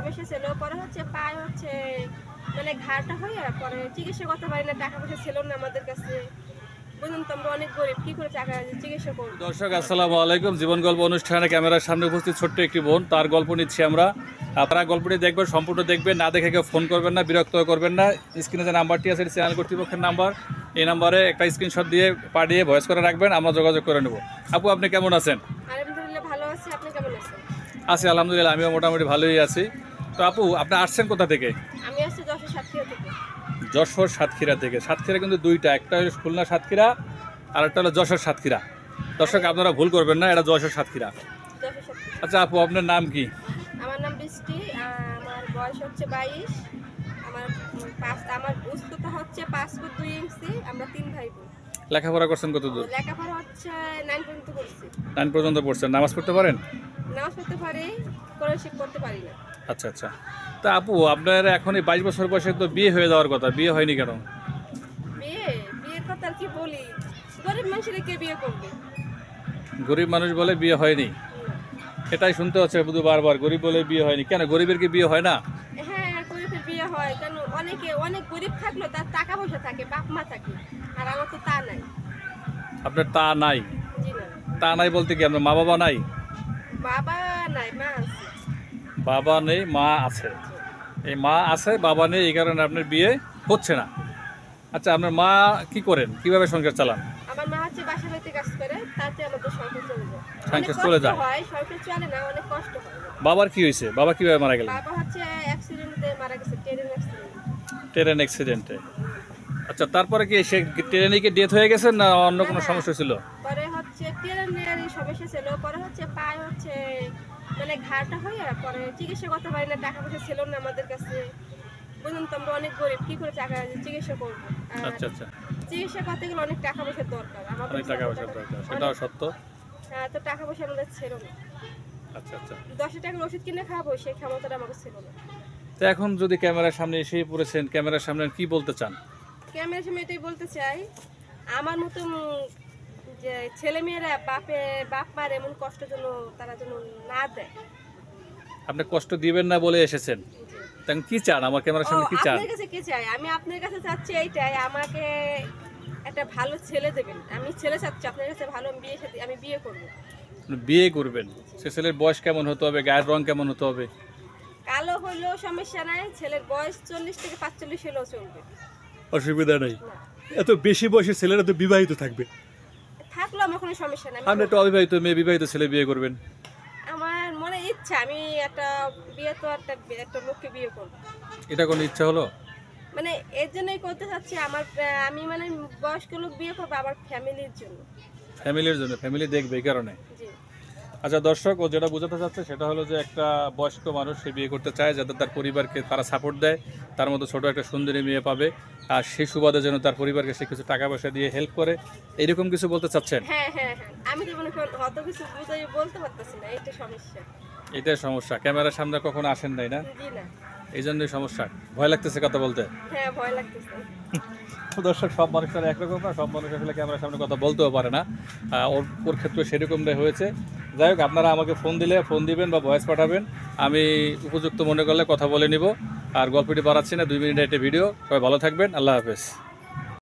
সমস্যা ছিল, পরে হচ্ছে পায়ে হচ্ছে মানে ঘাটা হয়ে পরে চিকিৎসা করতে পারি না, টাকা পয়সা ছিল না আমাদের কাছে। বুঝুন তো, আমরা অনেক গরিব, কি করে টাকা চিকিৎসা করবো। দর্শক আসসালামু আলাইকুম। জীবন গল্প অনুষ্ঠানে ক্যামেরার সামনে উপস্থিত ছোট্ট একটি বোন, তার গল্প নিচ্ছি আমরা। আপনারা গল্পটি দেখবেন, সম্পূর্ণ দেখবেন, না দেখে কেউ ফোন করবেন না, বিরক্ত করবেন না। স্ক্রিনে যে নাম্বারটি আছে চ্যানেল কর্তৃপক্ষের নাম্বার, এই নাম্বারে একটা স্ক্রিনশট দিয়ে পাঠিয়ে ভয়েস করে রাখবেন, আমরা যোগাযোগ করে নেব। আপু, আপনি কেমন আছেন? আলহামদুলিল্লাহ ভালো আছি, আপনি কেমন আছেন? আছি আলহামদুলিল্লাহ, আমিও মোটামুটি ভালোই আছি। তো আপু, আপনি আসছেন কোথা থেকে? আমি আসছি যশোর সাতক্ষীরা থেকে। যশোর সাতক্ষীরা থেকে। সাতক্ষীরা কিন্তু দুইটা, একটা হলো খুলনা সাতক্ষীরা আর একটা হলো যশোর সাতক্ষীরা। দর্শক আপনারা ভুল করবেন না, এটা যশোর সাতক্ষীরা। যশোর সাতক্ষীরা। আচ্ছা আপু, আপনার নাম কি? আমার নাম বৃষ্টি, আমার বয়স হচ্ছে 22। আমার উচ্চতা হচ্ছে 5 ফুট 2 ইঞ্চি। আমরা 3 ভাই বোন। লেখাপড়া করছেন কত দূর? লেখাপড়া হচ্ছে 9 পর্যন্ত করছি। 9 পর্যন্ত পড়ছেন। নামাজ পড়তে পারেন? নামাজ পড়তে পারি, কোরআন শিখ করতে পারি না। আচ্ছা আচ্ছা। তা আপু, আপনার এখন এই 22 বছর বয়সে তো বিয়ে হয়ে যাওয়ার কথা, বিয়ে হয়নি কেন? বিয়ের কথা আর কি বলি, গরিব মানুষের কে বিয়ে করবে? গরিব মানুষ বলে বিয়ে হয়নি, এটাই শুনতে হচ্ছে শুধু বারবার, গরিব বলে বিয়ে হয়নি। কেন, গরিবের কি বিয়ে হয় না? হ্যাঁ, গরিবের বিয়ে হয় কেন? অনেক গরিব থাকলেও তার টাকা পয়সা থাকে, বাপ মা থাকে, আর আমার তো তা নাই। আপনার তা নাই? জি না। তা নাই বলতে কি, আপনার মা বাবা নাই? বাবা নাই, মা আছে। বাবা নেই, মা আছে। এই মা আছে, বাবা নেই, এই কারণে আপনার বিয়ে হচ্ছে না। আচ্ছা, আপনার মা কি করেন, কিভাবে সংসার চালান? আমার মা হচ্ছে বাসা বাড়িতে কাজ করে, তাতে আমাদের সংসার চলে যায়। সংসার চলে যায়? হয়, সংসার চলে না, অনেক কষ্ট হয়। বাবার কি হয়েছে, বাবা কিভাবে মারা গেলেন? বাবা হচ্ছে অ্যাক্সিডেন্টে মারা গেছে, ট্রেন অ্যাক্সিডেন্ট। ট্রেন অ্যাক্সিডেন্টে। আচ্ছা, তারপরে কি সে ট্রেনে কি ডেথ হয়ে গেছে না অন্য কোনো সমস্যা ছিল? পরে হচ্ছে ট্রেনের সমস্যা ছিল, পরে হচ্ছে পায়ে হচ্ছে মানে ঘাটা হয়ে পরে চিকিৎসা করতে পারি না, টাকা পয়সা ছিল না আমাদের কাছে। বুঝুন তো, আমরা অনেক গরিব, কি করে টাকা চিকিৎসা করবো। আচ্ছা আচ্ছা। চিকিৎসা করতে গেলে অনেক টাকা পয়সার দরকার, অনেক টাকা পয়সার দরকার, সেটাও সত্য। হ্যাঁ, তো টাকা পয়সা আমাদের ছিল না। আচ্ছা আচ্ছা। 10 টাকার ওষুধ কিনে খাবো, সেই ক্ষমতাটা আমাকে ছিল না। তো এখন যদি ক্যামেরার সামনে এসেই পড়েছেন, ক্যামেরার সামনে কি বলতে চান? ক্যামেরার সামনে এটাই বলতে চাই, আমার মতন যে ছেলে মেয়েরা বাপ মার এমন কষ্ট যেন তারা যেন না দেয়। আপনি কষ্ট দিবেন না বলে এসেছেন, তখন কি চান, আমার ক্যামেরার সামনে কি চান? আপনার কাছে কি চাই? আমি আপনার কাছে চাচ্ছি এইটাই, আমাকে একটা ভালো ছেলে দেবেন। আমি ছেলে চাচ্ছি আপনার কাছে, ভালো আমি বিয়ে করবো। বিয়ে করবেন, সে ছেলের বয়স কেমন হতে হবে, গায়ের রং কেমন হতে হবে? কালো হলেও সমস্যা নাই, ছেলের বয়স 40 থেকে 45 হলেও চলবে, অসুবিধা নেই। এত বেশি বয়সের ছেলেরা তো বিবাহিত থাকবে, থাকলো আমার কোনো সমস্যা নাই। আপনি একটা অবিবাহিত মেয়ে বিবাহিত ছেলে বিয়ে করবেন। আমার মনে ইচ্ছা, আমি একটা বিয়ে তো একটা লোককে বিয়ে করবো। এটা কোনো ইচ্ছা হলো? মানে এর জন্যই করতে চাচ্ছি, আমি মানে বয়স্ক লোক বিয়ে করবো আমার ফ্যামিলির জন্য। ফ্যামিলির জন্য, ফ্যামিলি দেখবে এই কারণে। জি। আচ্ছা দর্শক, ও যেটা বোঝাতে চাচ্ছে সেটা হলো যে একটা বয়স্ক মানুষ সে বিয়ে করতে চায় যাতে তার পরিবারকে তারা সাপোর্ট দেয়, তার মতো ছোট একটা সুন্দরী মেয়ে পাবে, আর সেই সুবাদে যেন তার পরিবারকে সে কিছু টাকা পয়সা দিয়ে হেল্প করে, এরকম কিছু বলতে চাচ্ছেন? হ্যাঁ হ্যাঁ হ্যাঁ, আমি তো মনে করি অত কিছু বুঝাই বলতে পারতেছি না, এইটা সমস্যা। এটাই সমস্যা, ক্যামেরার সামনে কখনো আসেন নাই না, জি না। এই জন্যই সমস্যা। ভয় লাগতেছে কথা বলতে? হ্যাঁ, ভয় লাগতেছে। দর্শক, সব মানুষের একরকম না, সব মানুষ আসলে ক্যামেরার সামনে কথা বলতেও পারে না। ওর ক্ষেত্রে সেরকমটাই হয়েছে। যাই হোক, আপনারা আমাকে ফোন দিলে ফোন দিবেন বা ভয়েস পাঠাবেন, আমি উপযুক্ত মনে করলে কথা বলে নিব। আর গল্পটি বাড়াচ্ছি না, 2 মিনিটের একটা ভিডিও। সবাই ভালো থাকবেন, আল্লাহ হাফেজ।